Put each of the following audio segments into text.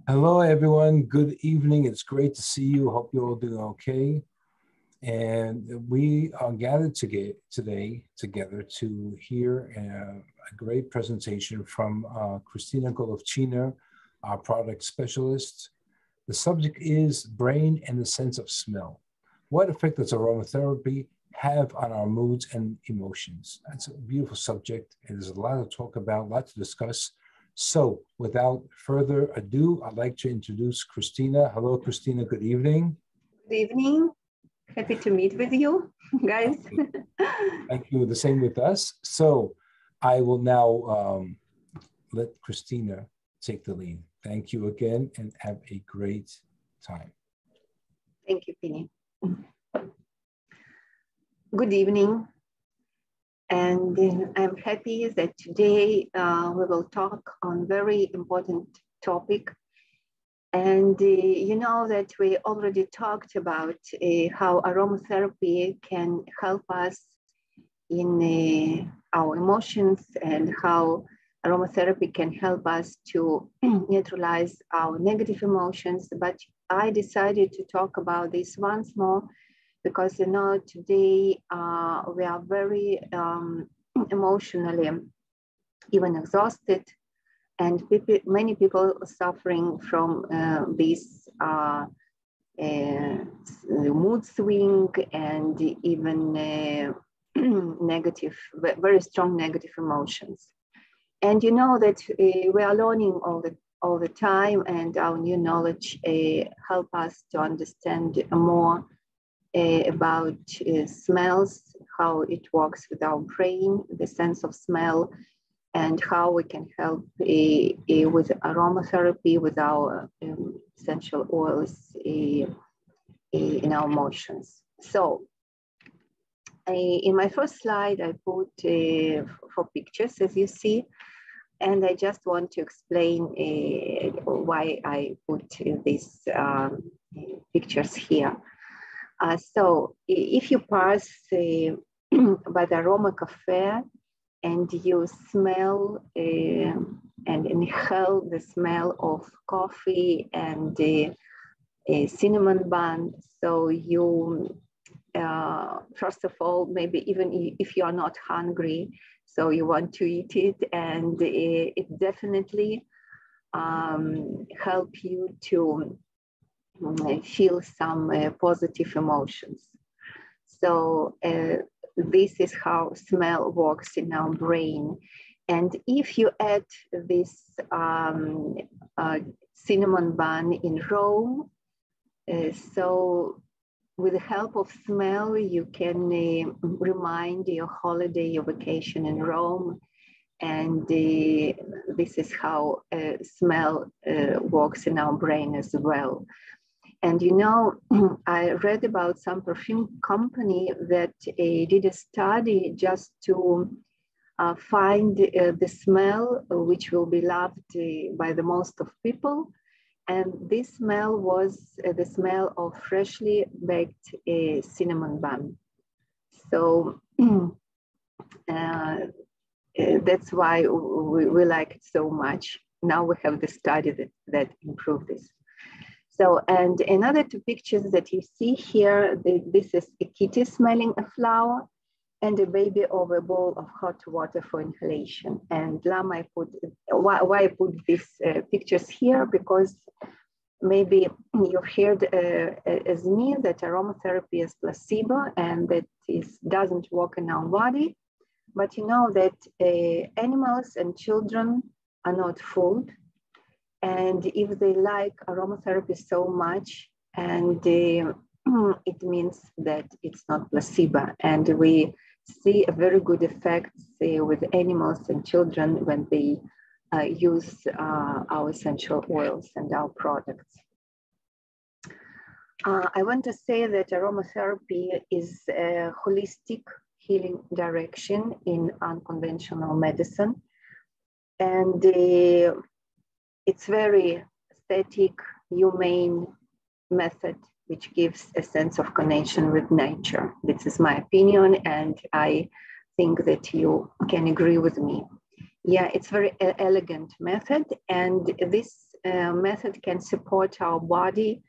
Hello, everyone. Good evening. It's great to see you. Hope you're all doing okay. And we are gathered today together to hear a great presentation from Kristina Golovchiner, our product specialist. The subject is brain and the sense of smell. What effect does aromatherapy have on our moods and emotions? That's a beautiful subject, and there's a lot to talk about, a lot to discuss. So without further ado, I'd like to introduce Kristina. Hello, Kristina. Good evening. Good evening. Happy to meet with you, guys. Thank you. The same with us. So I will now let Kristina take the lead. Thank you again and have a great time. Thank you, Penny. Good evening. And I'm happy that today we will talk on very important topic. And you know that we already talked about how aromatherapy can help us in our emotions and how aromatherapy can help us to neutralize our negative emotions. But I decided to talk about this once more because, you know, today we are very emotionally even exhausted, and many people are suffering from this mood swing and even negative, very strong negative emotions. And you know that we are learning all the time, and our new knowledge help us to understand more about smells, how it works with our brain, the sense of smell, and how we can help with aromatherapy, with our essential oils in our emotions. So in my first slide, I put 4 pictures, as you see, and I just want to explain why I put these pictures here. So if you pass by the Aroma Cafe and you smell and inhale the smell of coffee and cinnamon bun, so you, first of all, maybe even if you are not hungry, so you want to eat it, and it definitely help you to feel some positive emotions. So this is how smell works in our brain. And if you add this cinnamon bun in Rome, so with the help of smell, you can remind your holiday, your vacation in Rome. And this is how smell works in our brain as well. And you know, I read about some perfume company that did a study just to find the smell which will be loved by the most of people. And this smell was the smell of freshly baked cinnamon bun. So that's why we like it so much. Now we have the study that improved this. So, and another 2 pictures that you see here, this is a kitty smelling a flower and a baby over a bowl of hot water for inhalation. And Lama, why I put these pictures here, because maybe you've heard as me that aromatherapy is placebo and that it doesn't work in our body. But you know that animals and children are not food. And if they like aromatherapy so much, and it means that it's not placebo. And we see a very good effect with animals and children when they use our essential oils and our products. I want to say that aromatherapy is a holistic healing direction in unconventional medicine. And it's very aesthetic, humane method, which gives a sense of connection with nature. This is my opinion, and I think that you can agree with me. Yeah, it's very elegant method, and this method can support our body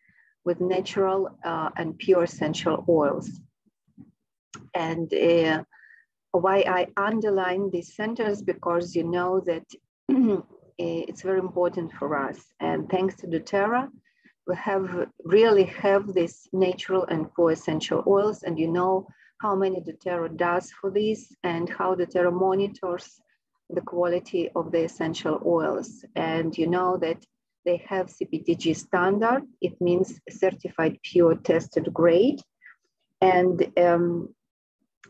with natural and pure essential oils. And why I underline this sentence, because you know that it's very important for us. And thanks to doTERRA, we really have this natural and pure essential oils. And you know how many doTERRA does for this and how doTERRA monitors the quality of the essential oils. And you know that they have CPTG standard. It means certified pure tested grade. And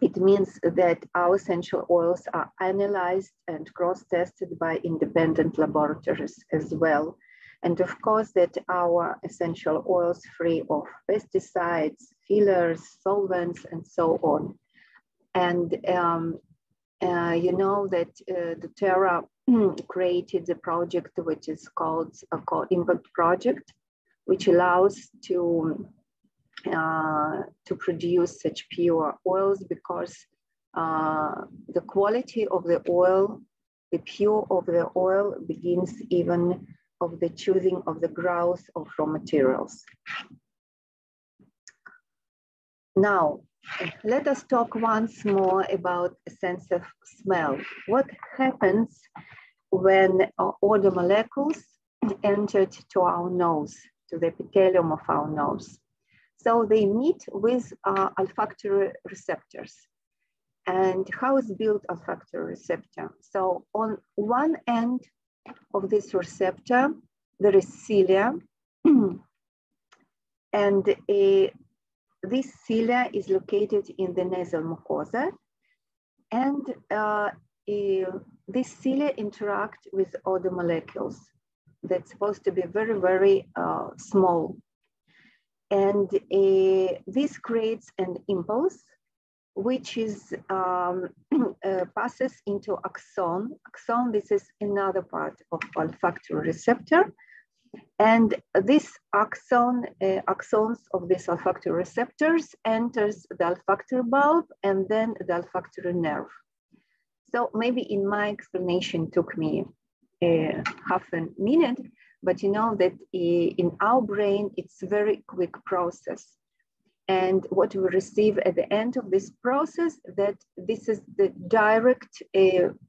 it means that our essential oils are analyzed and cross-tested by independent laboratories as well. And of course that our essential oils free of pesticides, fillers, solvents, and so on. And you know that doTERRA created a project which is called Impact Project, which allows to produce such pure oils, because the quality of the oil, the pure of the oil begins even of the choosing of the growth of raw materials. Now, let us talk once more about a sense of smell. What happens when odor molecules entered to our nose, to the epithelium of our nose? So they meet with olfactory receptors. And how is built olfactory receptor? So on one end of this receptor, there is cilia, and this cilia is located in the nasal mucosa, and this cilia interact with odor molecules that's supposed to be very, very small. And this creates an impulse, which is passes into axon. Axon, this is another part of olfactory receptor. And this axons of these olfactory receptors enters the olfactory bulb and then the olfactory nerve. So maybe in my explanation took me half a minute, but you know that in our brain, it's a very quick process. And what we receive at the end of this process, that this is the direct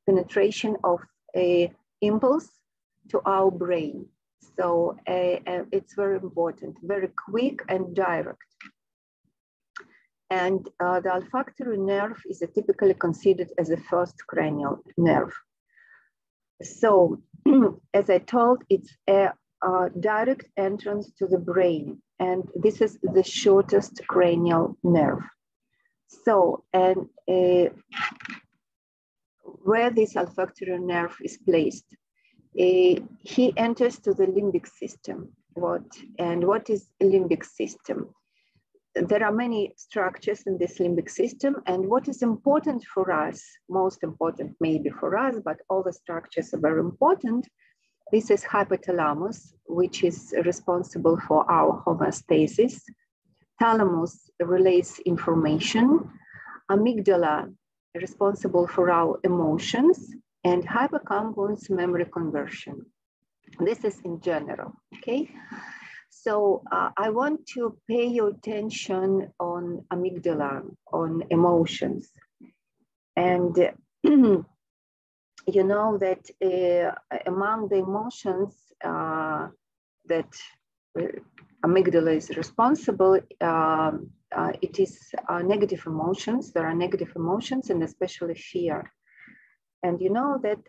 penetration of a impulse to our brain. So it's very important, very quick and direct. And the olfactory nerve is typically considered as a first cranial nerve. So as I told, it's a direct entrance to the brain. And this is the shortest cranial nerve. So, and where this olfactory nerve is placed, he enters to the limbic system. What is a limbic system? There are many structures in this limbic system, and what is important for us, most important maybe for us, but all the structures are very important. This is hypothalamus, which is responsible for our homeostasis. Thalamus relays information. Amygdala, responsible for our emotions. And hippocampus, memory conversion. This is in general, okay? So I want to pay your attention on amygdala, on emotions. And you know that among the emotions that amygdala is responsible, it is negative emotions. There are negative emotions, and especially fear. And you know that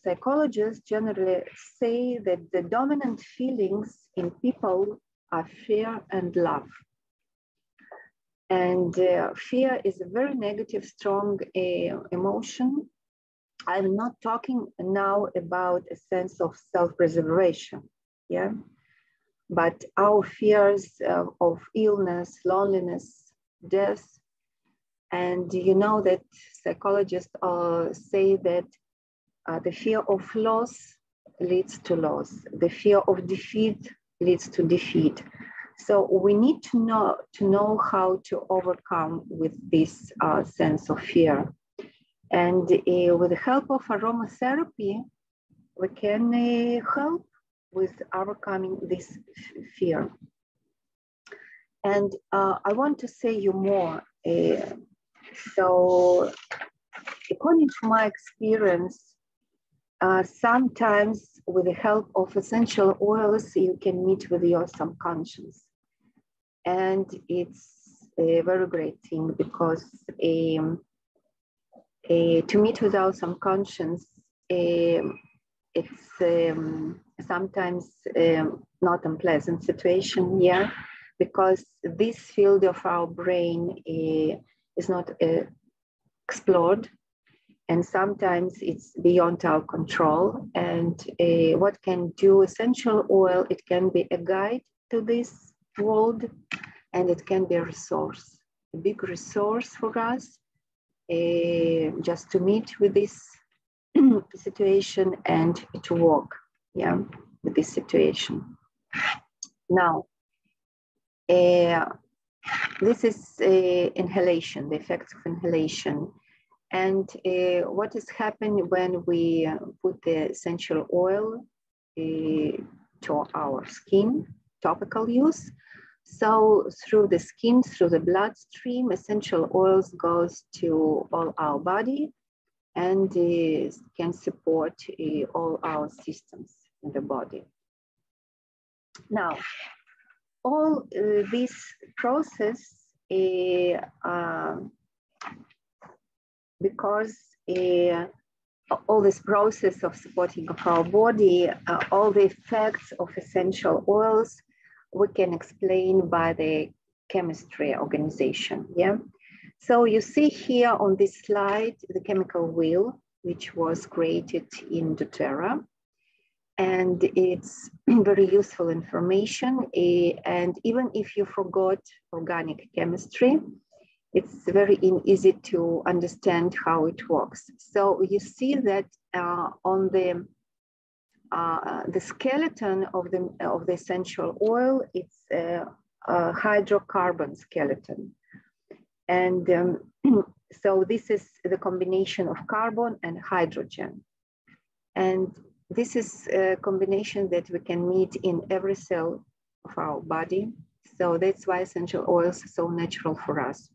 psychologists generally say that the dominant feelings in people are fear and love. And fear is a very negative, strong emotion. I'm not talking now about a sense of self-preservation, yeah? But our fears of illness, loneliness, death. And you know that psychologists say that the fear of loss leads to loss. The fear of defeat leads to defeat. So we need to know how to overcome with this sense of fear. And with the help of aromatherapy, we can help with overcoming this fear. And I want to say you more. So according to my experience, sometimes with the help of essential oils, you can meet with your subconscious. And it's a very great thing because to meet with our subconscious, it's sometimes not a pleasant situation, yeah, because this field of our brain is not explored, and sometimes it's beyond our control. And what can do essential oil, it can be a guide to this world, and it can be a resource, a big resource for us, just to meet with this situation and to work, yeah, with this situation. Now, this is inhalation, the effects of inhalation. And what has happened when we put the essential oil to our skin, topical use. So through the skin, through the bloodstream, essential oils goes to all our body and can support all our systems in the body. Now, all this process, because all this process of supporting of our body, all the effects of essential oils, we can explain by the chemistry organization, yeah? So you see here on this slide, the chemical wheel, which was created in doTERRA. And it's very useful information. And even if you forgot organic chemistry, it's very easy to understand how it works. So you see that on the skeleton of the essential oil, it's a hydrocarbon skeleton. And so this is the combination of carbon and hydrogen. And this is a combination that we can meet in every cell of our body. So that's why essential oils are so natural for us.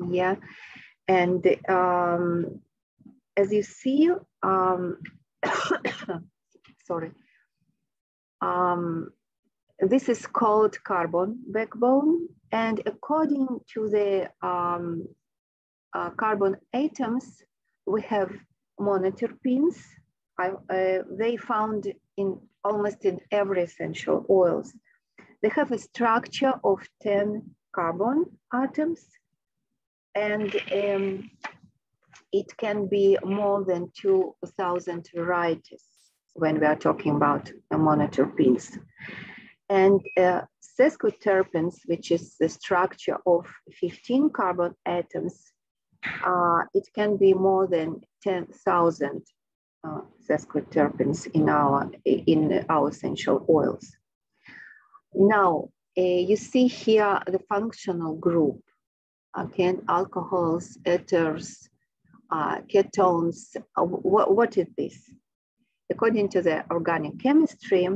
Yeah, and as you see, sorry, this is called carbon backbone. And according to the carbon atoms, we have monoterpenes. They found in almost in every essential oils. They have a structure of 10 carbon atoms, and it can be more than 2,000 varieties when we are talking about monoterpenes. And sesquiterpenes, which is the structure of 15 carbon atoms, it can be more than 10,000 sesquiterpenes in our essential oils. Now, you see here the functional group. Again, alcohols, ethers, ketones. What is this? According to the organic chemistry,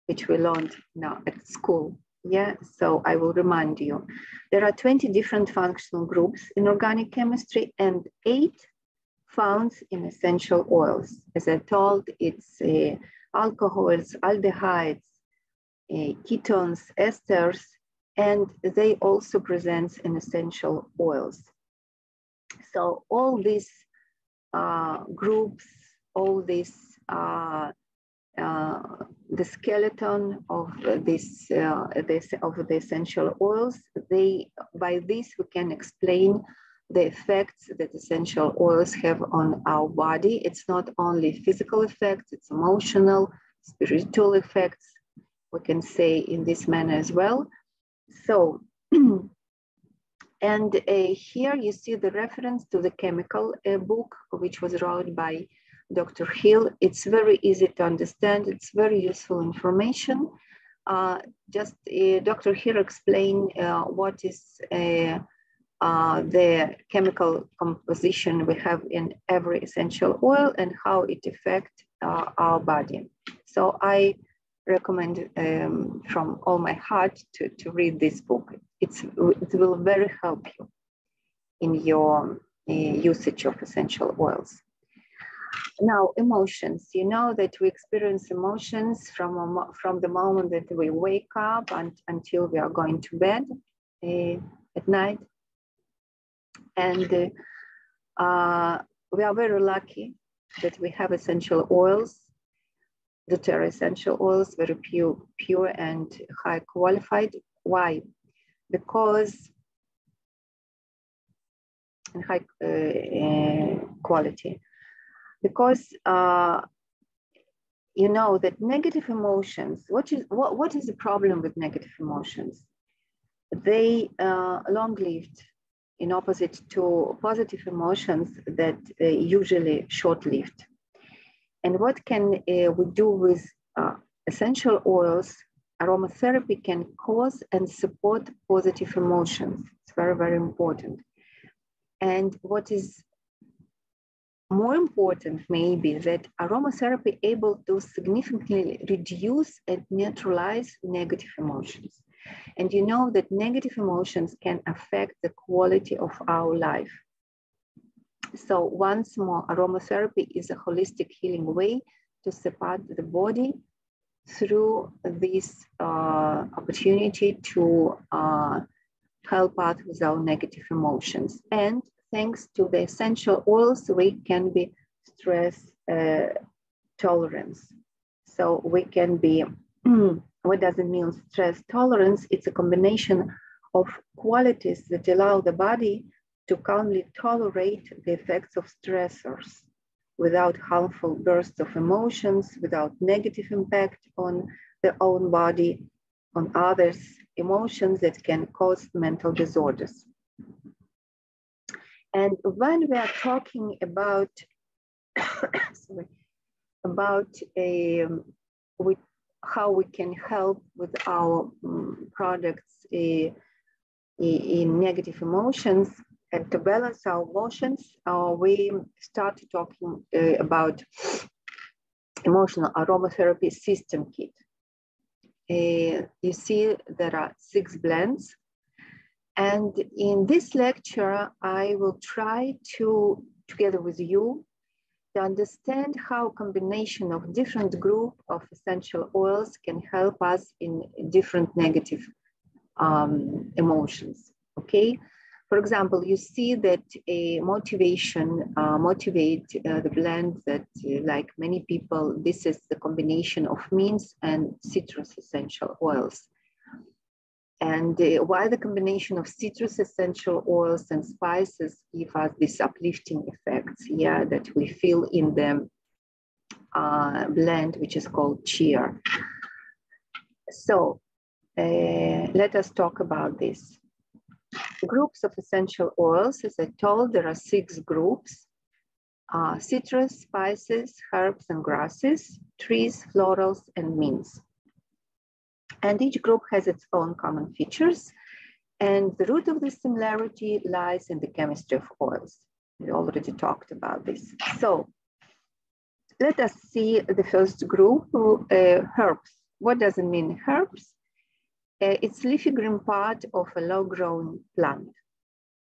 which we learned now at school, yeah, so I will remind you, there are 20 different functional groups in organic chemistry and 8 found in essential oils. As I told, it's alcohols, aldehydes, ketones, esters, and they also present in essential oils. So all these groups, all this, the skeleton of this of the essential oils, by this we can explain the effects that essential oils have on our body. It's not only physical effects, it's emotional, spiritual effects, we can say in this manner as well. So, and here you see the reference to the chemical book, which was wrote by Dr. Hill. It's very easy to understand. It's very useful information. Dr. Hill explained what is the chemical composition we have in every essential oil and how it affects our body. So I recommend from all my heart to read this book. It will very help you in your usage of essential oils. Now, emotions. You know that we experience emotions from the moment that we wake up until we are going to bed at night. And we are very lucky that we have essential oils that are essential oils, very pure and high qualified. Why? Because and high quality. Because you know that negative emotions. What is the problem with negative emotions? They long-lived, in opposite to positive emotions that usually short-lived. And what can we do with essential oils? Aromatherapy can cause and support positive emotions. It's very, very important. And what is more important maybe that aromatherapy able to significantly reduce and neutralize negative emotions. And you know that negative emotions can affect the quality of our life. So once more, aromatherapy is a holistic healing way to support the body through this opportunity to help out with our negative emotions. And thanks to the essential oils, we can be stress tolerance. So we can be, what does it mean, stress tolerance? It's a combination of qualities that allow the body to calmly tolerate the effects of stressors without harmful bursts of emotions, without negative impact on their own body, on others' emotions that can cause mental disorders. And when we are talking about, how we can help with our products in negative emotions and to balance our emotions, we start talking about emotional aromatherapy system kit. You see there are 6 blends. And in this lecture, I will try to, together with you, to understand how combination of different group of essential oils can help us in different negative emotions, okay? For example, you see that a motivation, motivate the blend that like many people, this is the combination of mints and citrus essential oils. And while the combination of citrus essential oils and spices give us these uplifting effects, yeah, that we feel in the blend, which is called cheer. So let us talk about this. Groups of essential oils, as I told, there are 6 groups: citrus, spices, herbs and grasses, trees, florals, and mints. And each group has its own common features. And the root of this similarity lies in the chemistry of oils. We already talked about this. So let us see the first group, herbs. What does it mean, herbs? It's leafy green part of a low-grown plant.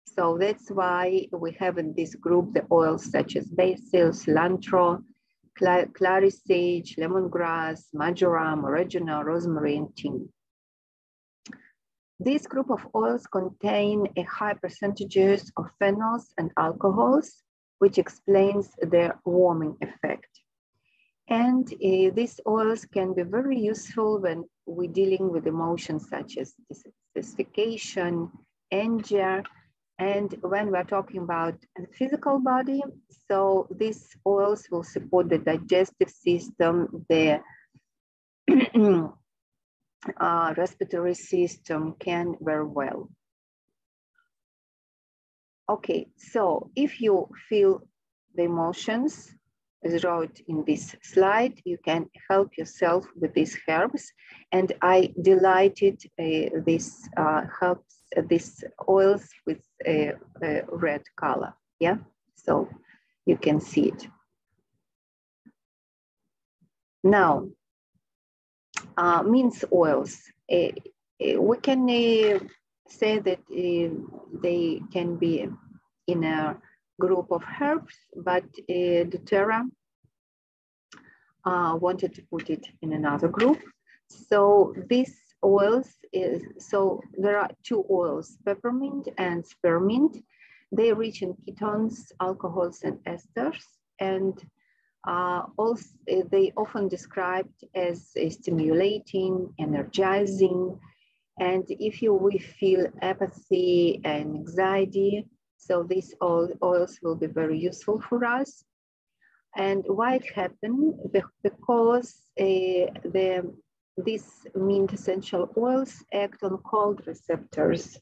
So that's why we have in this group the oils such as basil, cilantro, clary sage, lemongrass, marjoram, oregano, rosemary, and thyme. This group of oils contain a high percentages of phenols and alcohols, which explains their warming effect. And these oils can be very useful when we're dealing with emotions such as dissatisfaction, anger, and when we're talking about the physical body, so these oils will support the digestive system, the respiratory system can very well. Okay, so if you feel the emotions, as wrote in this slide, you can help yourself with these herbs. And I delighted this these oils with a red color. Yeah, so you can see it. Now, mince oils. We can say that they can be in a group of herbs, but doTERRA wanted to put it in another group. So these oils so there are two oils, peppermint and spearmint. They are rich in ketones, alcohols, and esters, and also they often described as stimulating, energizing, and if we feel apathy and anxiety, so these oils will be very useful for us. And why it happened? Because these mint essential oils act on cold receptors,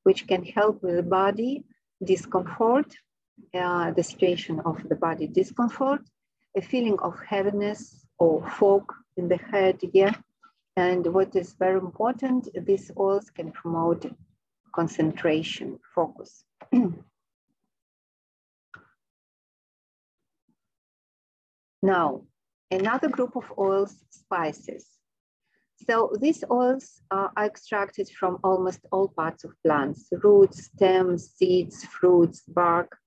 which can help with the body discomfort, the situation of the body discomfort, a feeling of heaviness or fog in the head, yeah. And what is very important, these oils can promote concentration, focus. Now, another group of oils, spices. So these oils are extracted from almost all parts of plants, roots, stems, seeds, fruits, bark.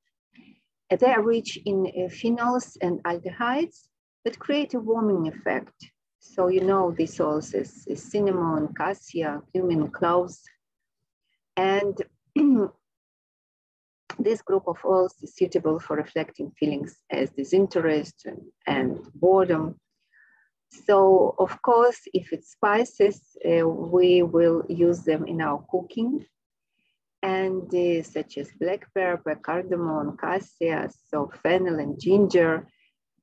They are rich in phenols and aldehydes that create a warming effect. So you know these oils is cinnamon, cassia, cumin, cloves. And this group of oils is suitable for reflecting feelings as disinterest and boredom. So of course, if it's spices, we will use them in our cooking, and such as black pepper, cardamom, cassia, so fennel and ginger.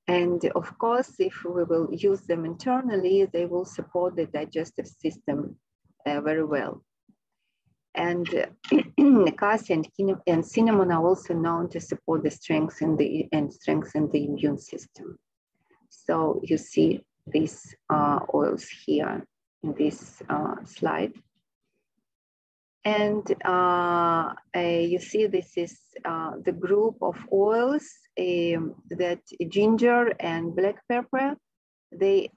And of course, if we will use them internally, they will support the digestive system very well. And cassia and cinnamon are also known to support the strengthen the immune system. So you see these oils here in this slide. And you see this is the group of oils that ginger and black pepper, they're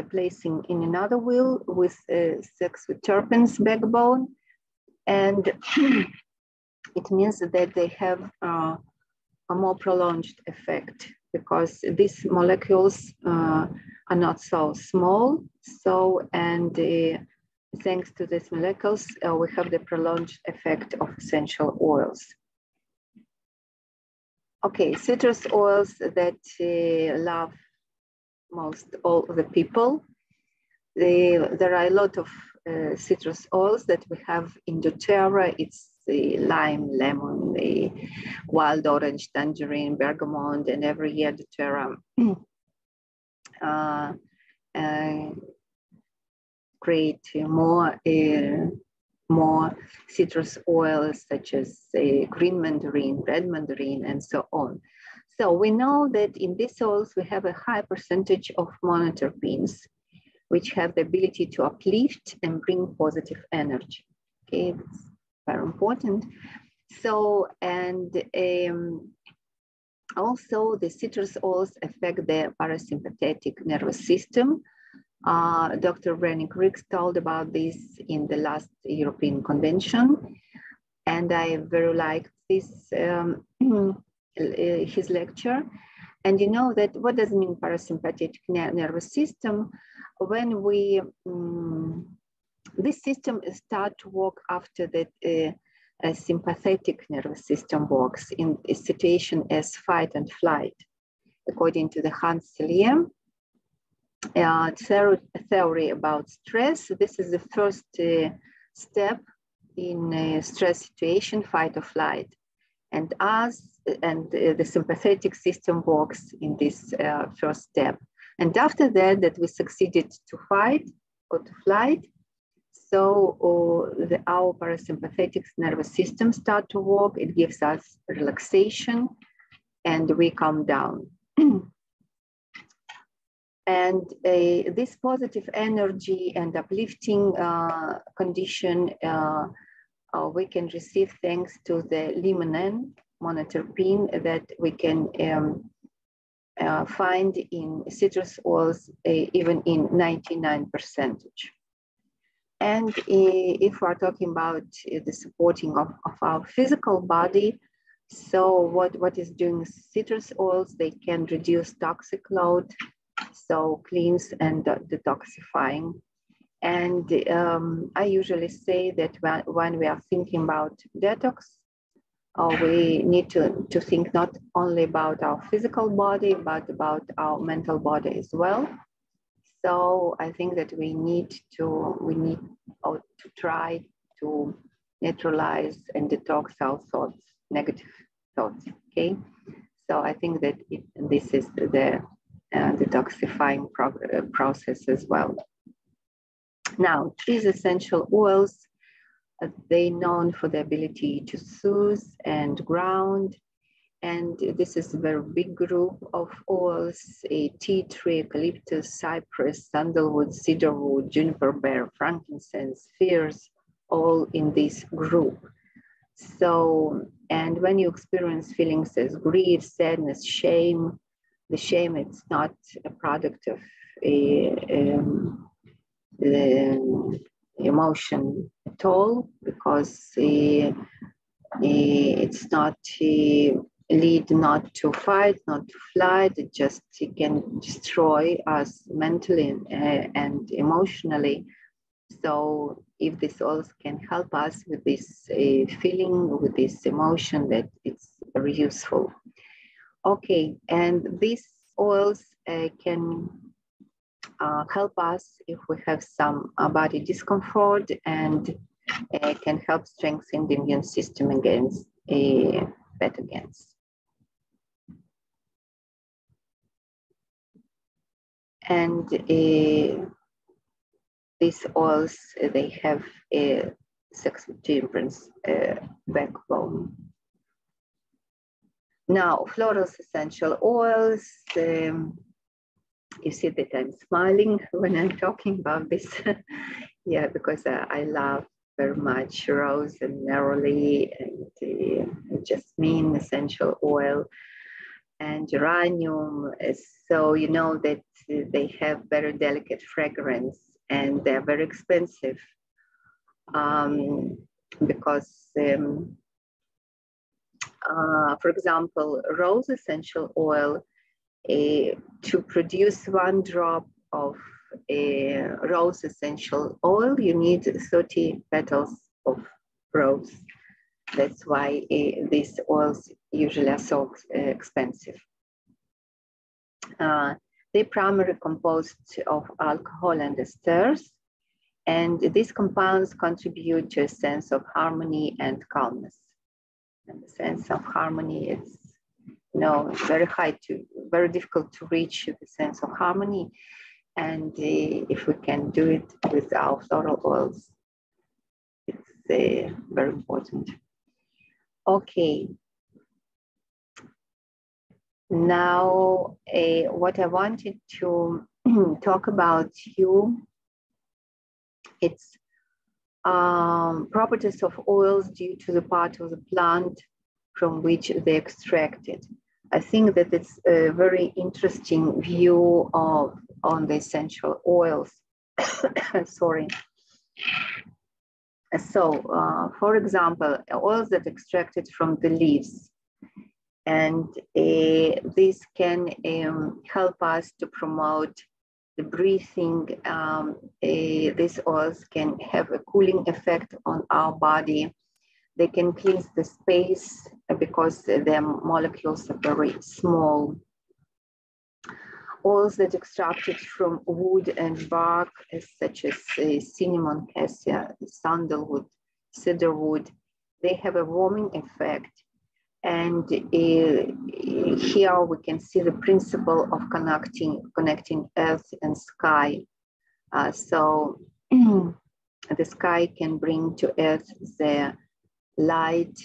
placing in another wheel with 6 terpenes backbone. And it means that they have a more prolonged effect because these molecules are not so small. So, and thanks to these molecules, we have the prolonged effect of essential oils. Okay, citrus oils that love most all of the people. There are a lot of citrus oils that we have in doTERRA. It's the lime, lemon, the wild orange, tangerine, bergamot, and every year doTERRA create more citrus oils such as green mandarin, red mandarin, and so on. So we know that in these oils, we have a high percentage of monoterpenes, which have the ability to uplift and bring positive energy. Okay, that's very important. So, and also the citrus oils affect the parasympathetic nervous system. Dr. Rennie Griggs told about this in the last European Convention, and I very liked this his lecture. And you know that what does it mean parasympathetic nervous system? When we this system start to work after that a sympathetic nervous system works in a situation as fight and flight, according to the Hans Selye theory about stress. This is the first step in a stress situation, fight or flight. And the sympathetic system works in this first step. And after that we succeeded to fight or to flight, so our parasympathetic nervous system start to work. It gives us relaxation and we calm down. And this positive energy and uplifting condition we can receive thanks to the limonene monoterpene that we can find in citrus oils, even in 99%. And if we're talking about the supporting of our physical body, so what is doing citrus oils, they can reduce toxic load, so cleans and detoxifying. And I usually say that when we are thinking about detox, we need to think not only about our physical body, but about our mental body as well. So I think that we need to try to neutralize and detox our thoughts, negative thoughts. Okay, so I think that this is the detoxifying process as well. Now, trees essential oils, they're known for the ability to soothe and ground. And this is a very big group of oils: tea tree, eucalyptus, cypress, sandalwood, cedarwood, juniper bear, frankincense, fierce, all in this group. So, and when you experience feelings as grief, sadness, shame, the shame, it's not a product of emotion at all, because it's not lead not to fight, not to flight. It just can destroy us mentally and emotionally. So if these oils can help us with this feeling, with this emotion, that it's very useful. Okay, and these oils can help us if we have some body discomfort, and can help strengthen the immune system against pathogens. And these oils, they have a sexual temperance backbone. Now, floral essential oils. You see that I'm smiling when I'm talking about this. Yeah, because I love very much rose and neroli and jasmine essential oil and geranium. So you know that they have very delicate fragrance, and they're very expensive because, for example, rose essential oil, to produce 1 drop of rose essential oil, you need 30 petals of rose. That's why these oils usually are so expensive. They're primarily composed of alcohol and esters, and these compounds contribute to a sense of harmony and calmness. And the sense of harmony is, very difficult to reach the sense of harmony. And if we can do it with our floral oils, it's very important. Okay. Now, what I wanted to talk about it's properties of oils due to the part of the plant from which they're extracted. I think that it's a very interesting view on the essential oils. Sorry. So, for example, oils that extracted from the leaves, and this can help us to promote the breathing. These oils can have a cooling effect on our body. They can cleanse the space because their molecules are very small. Oils that extracted from wood and bark, such as cinnamon, cassia, sandalwood, cedarwood, they have a warming effect. And here we can see the principle of connecting earth and sky. So the sky can bring to earth the light,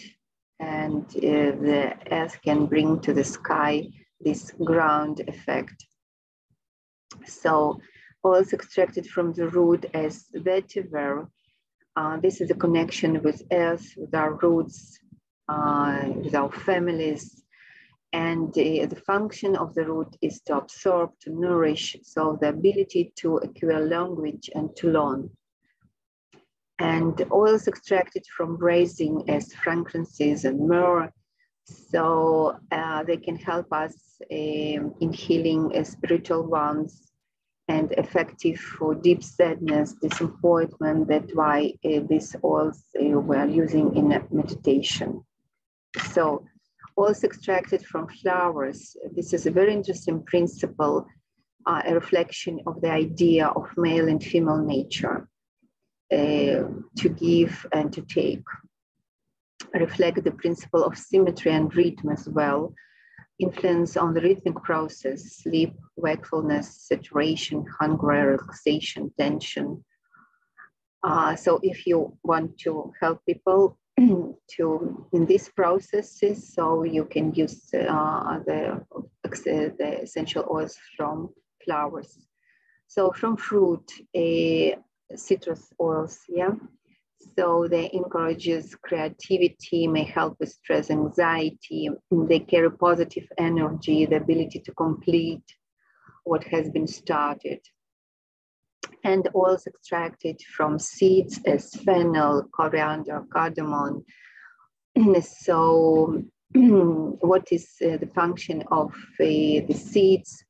and the earth can bring to the sky this ground effect. So oils extracted from the root as vetiver. This is a connection with earth, with our roots, with our families. And the function of the root is to absorb, to nourish, so the ability to acquire language and to learn. And oils extracted from resin as frankincense and myrrh, so they can help us in healing spiritual wounds and effective for deep sadness, disappointment. That's why these oils we are using in meditation. So oils extracted from flowers, this is a very interesting principle, a reflection of the idea of male and female nature, to give and to take. Reflect the principle of symmetry and rhythm as well, influence on the rhythmic process, sleep, wakefulness, saturation, hunger, relaxation, tension. So if you want to help people in these processes, so you can use the essential oils from flowers. So from fruit, citrus oils, yeah. So they encourages creativity, may help with stress, anxiety. They carry positive energy, the ability to complete what has been started. And oils extracted from seeds as fennel, coriander, cardamom. So what is the function of the seeds?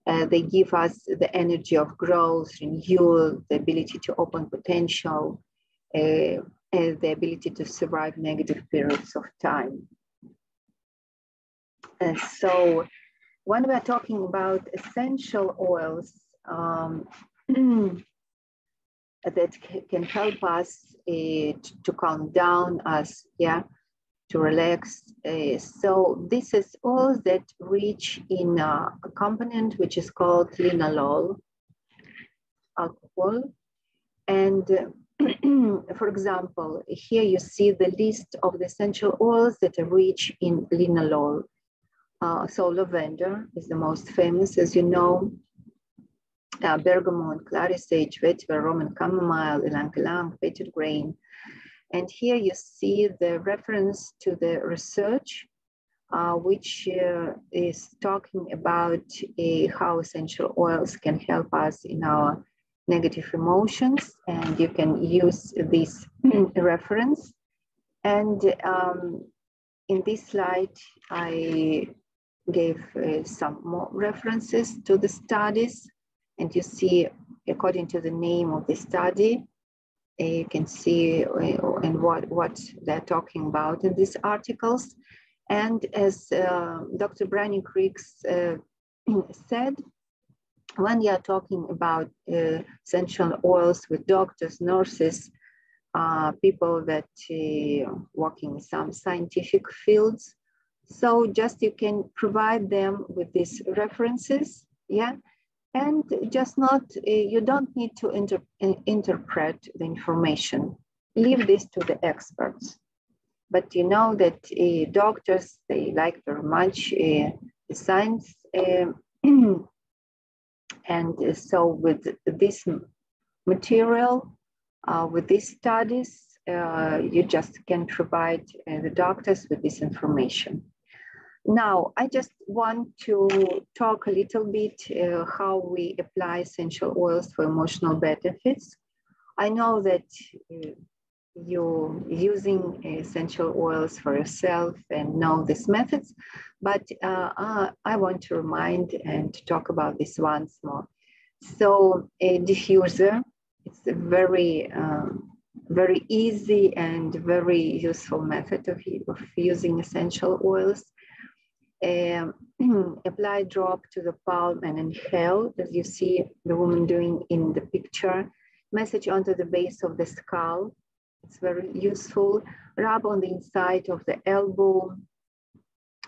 They give us the energy of growth, renewal, the ability to open potential, and the ability to survive negative periods of time. And so when we're talking about essential oils that can help us to calm down us, yeah, to relax. So this is oils that rich in a component which is called linalool, alcohol. And for example, here you see the list of the essential oils that are rich in linalool. So lavender is the most famous, as you know. Bergamot, clary sage, vetiver, Roman chamomile, ylang-ylang, petitgrain. And here you see the reference to the research, which is talking about how essential oils can help us in our negative emotions. And you can use this reference. And in this slide, I gave some more references to the studies. And you see, according to the name of the study, you can see and what they're talking about in these articles. And as Dr. Branny Creeks said, when you are talking about essential oils with doctors, nurses, people that work in some scientific fields, so just you can provide them with these references, yeah? And just not, you don't need to interpret the information. Leave this to the experts. But you know that doctors, they like very much the science. And so with this material, with these studies, you just can provide the doctors with this information. Now, I just want to talk a little bit how we apply essential oils for emotional benefits. I know that you're using essential oils for yourself and know these methods, but I want to remind and to talk about this once more. So a diffuser, it's a very, very easy and very useful method of using essential oils. Apply drop to the palm and inhale, as you see the woman doing in the picture. Massage onto the base of the skull. It's very useful. Rub on the inside of the elbow.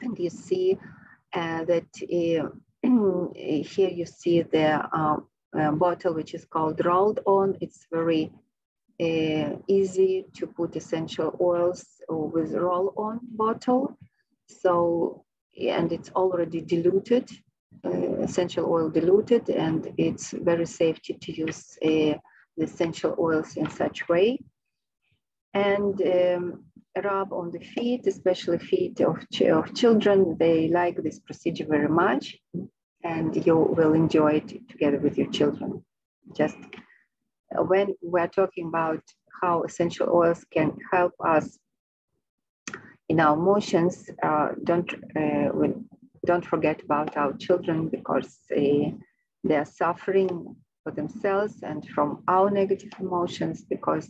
And you see that here you see the bottle, which is called rolled on. It's very easy to put essential oils with roll on bottle. So, and it's already diluted. essential oil diluted, and it's very safe to use the essential oils in such way. And rub on the feet, especially feet of children. They like this procedure very much, and you will enjoy it together with your children. Just when we're talking about how essential oils can help us in our emotions, don't forget about our children, because they are suffering for themselves and from our negative emotions, because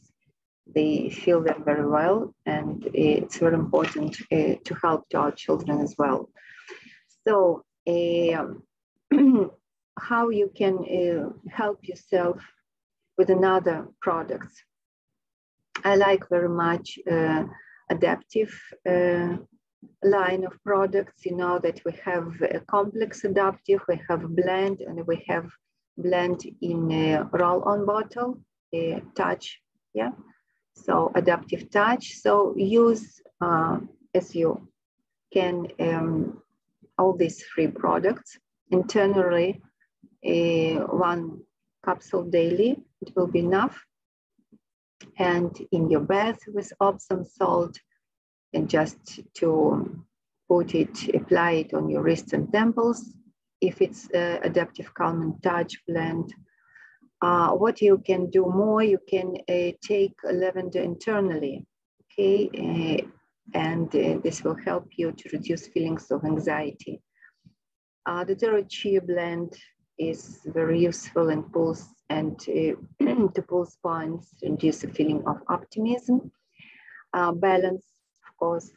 they feel them very well, and it's very important to help to our children as well. So how you can help yourself with another products. I like very much adaptive line of products. You know that we have a complex adaptive, we have blend, and we have blend in a roll-on bottle, touch, yeah. So adaptive touch. So use as you can all these three products internally. One capsule daily, it will be enough. And in your bath with Epsom salt, and just to put it, apply it on your wrists and temples. If it's adaptive calm and touch blend, what you can do more, you can take lavender internally, okay? And this will help you to reduce feelings of anxiety. The Taro Chia blend is very useful and pulse and to pulse points, reduce a feeling of optimism. Balance, of course,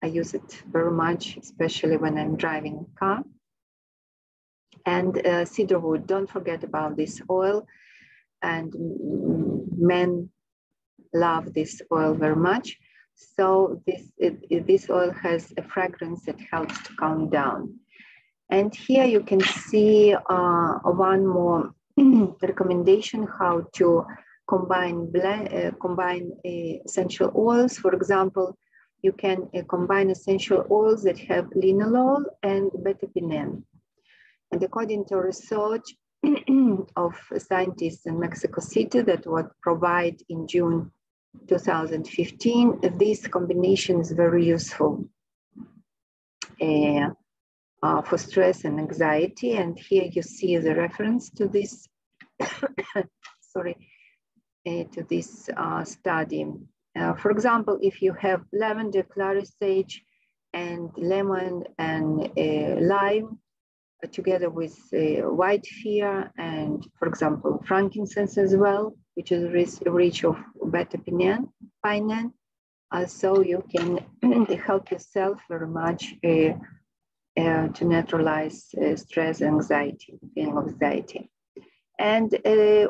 I use it very much, especially when I'm driving a car. And cedarwood, don't forget about this oil. And men love this oil very much. So this oil has a fragrance that helps to calm down. And here you can see one more recommendation how to combine essential oils. For example, you can combine essential oils that have linalool and beta-pinene. And according to research of scientists in Mexico City that was provided in June 2015, this combination is very useful for stress and anxiety. And here you see the reference to this, sorry, to this study. For example, if you have lavender, clary sage, and lemon and lime, together with white fear and, for example, frankincense as well, which is rich of beta-pinene, so you can help yourself very much to neutralize stress and anxiety, feeling of anxiety. And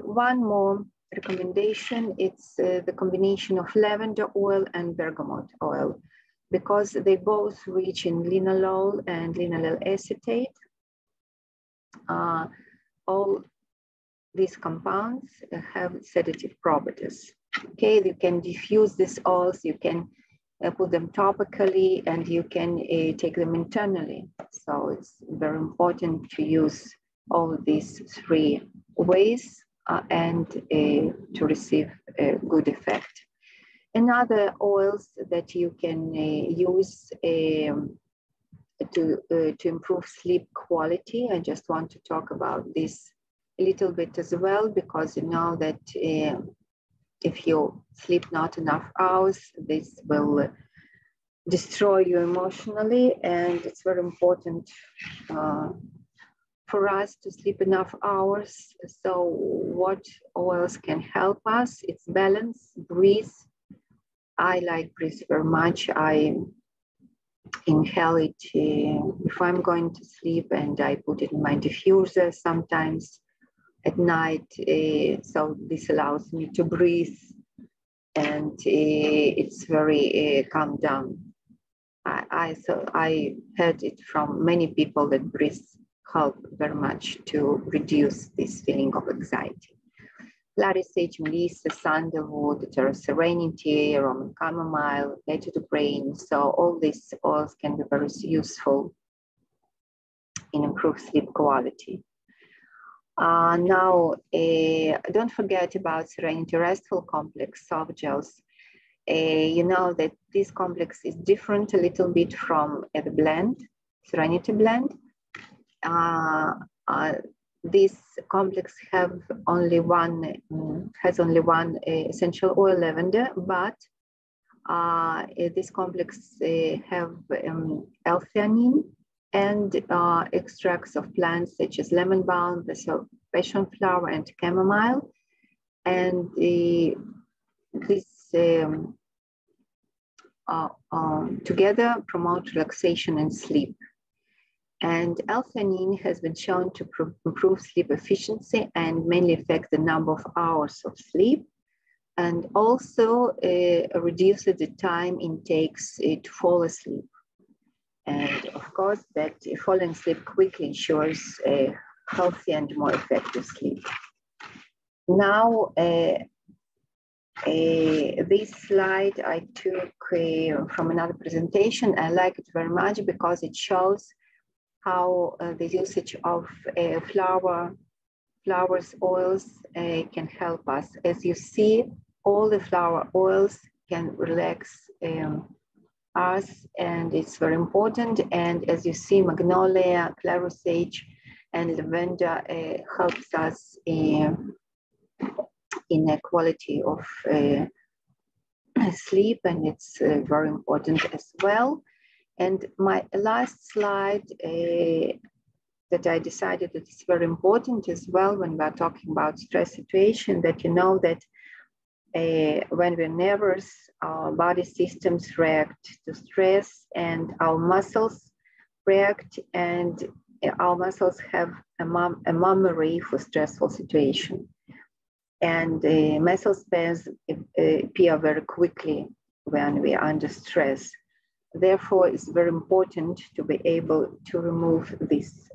one more recommendation, it's the combination of lavender oil and bergamot oil, because they both rich in linalool and linalool acetate. All these compounds have sedative properties. Okay, you can diffuse these oils, you can put them topically, and you can take them internally. So it's very important to use all these three ways and to receive a good effect. Another oils that you can use to improve sleep quality. I just want to talk about this a little bit as well, because you know that if you sleep not enough hours, this will destroy you emotionally, and it's very important for us to sleep enough hours. So what oils can help us? It's balance, breathe. I like breathe very much. I inhale it if I'm going to sleep, and I put it in my diffuser sometimes at night. So this allows me to breathe, and it's very calm down. So I heard it from many people that breathe help very much to reduce this feeling of anxiety. Clary sage, melissa, sandalwood, terra serenity, Roman chamomile, native to brain. So all these oils can be very useful in improved sleep quality. Now, don't forget about Serenity Restful Complex soft gels. You know that this complex is different a little bit from the blend, Serenity blend. This complex has only one essential oil, lavender, but this complex have L-theanine and extracts of plants such as lemon balm, the passion flower, and chamomile. And this together promote relaxation and sleep. And L-theanine has been shown to improve sleep efficiency and mainly affect the number of hours of sleep, and also reduces the time it takes to fall asleep. And of course, that falling asleep quickly ensures a healthy and more effective sleep. Now, this slide I took from another presentation. I like it very much because it shows how the usage of flowers oils can help us. As you see, all the flower oils can relax us, and it's very important. And as you see, magnolia, clary sage, and lavender helps us in the quality of sleep, and it's very important as well. And my last slide that I decided that it's very important as well when we're talking about stress situation, that you know that when we're nervous, our body systems react to stress and our muscles react, and our muscles have a memory for stressful situation. And muscle spasms appear very quickly when we are under stress. Therefore, it's very important to be able to remove these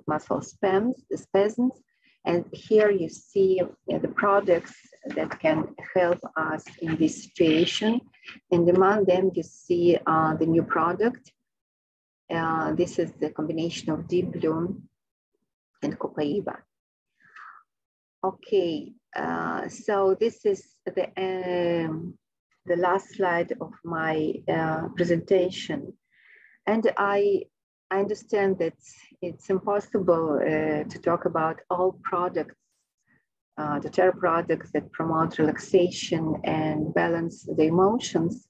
muscle spasms. And here you see the products that can help us in this situation. And among them, you see the new product. This is the combination of Deep Bloom and Copaiba. Okay, so this is the last slide of my presentation. And I understand that it's impossible to talk about all products, the terror products that promote relaxation and balance the emotions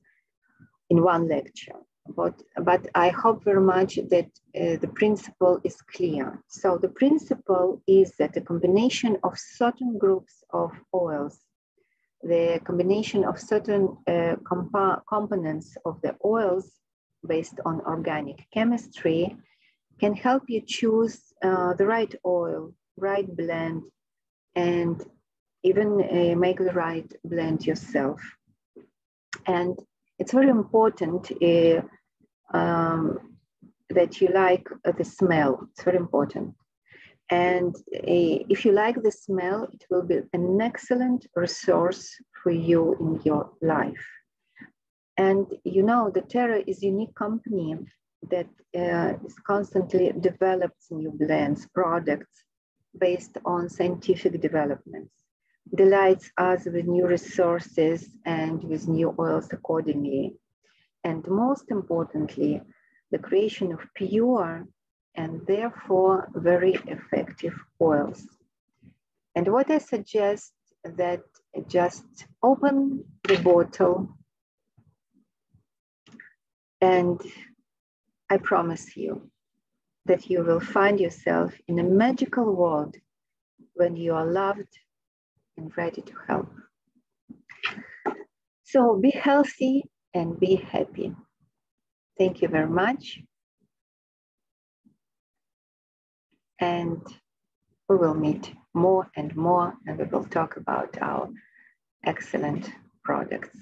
in one lecture. But I hope very much that the principle is clear. So the principle is that a combination of certain groups of oils, the combination of certain components of the oils based on organic chemistry can help you choose the right oil, right blend, and even make the right blend yourself. And it's very important that you like the smell. It's very important. And if you like the smell, it will be an excellent resource for you in your life. And you know, the Terra is a unique company that is constantly develops new blends, products based on scientific developments, delights us with new resources and with new oils accordingly. And most importantly, the creation of pure and therefore very effective oils. And what I suggest that just open the bottle, and I promise you that you will find yourself in a magical world when you are loved and ready to help. So be healthy and be happy. Thank you very much. And we will meet more and more, and we will talk about our excellent products.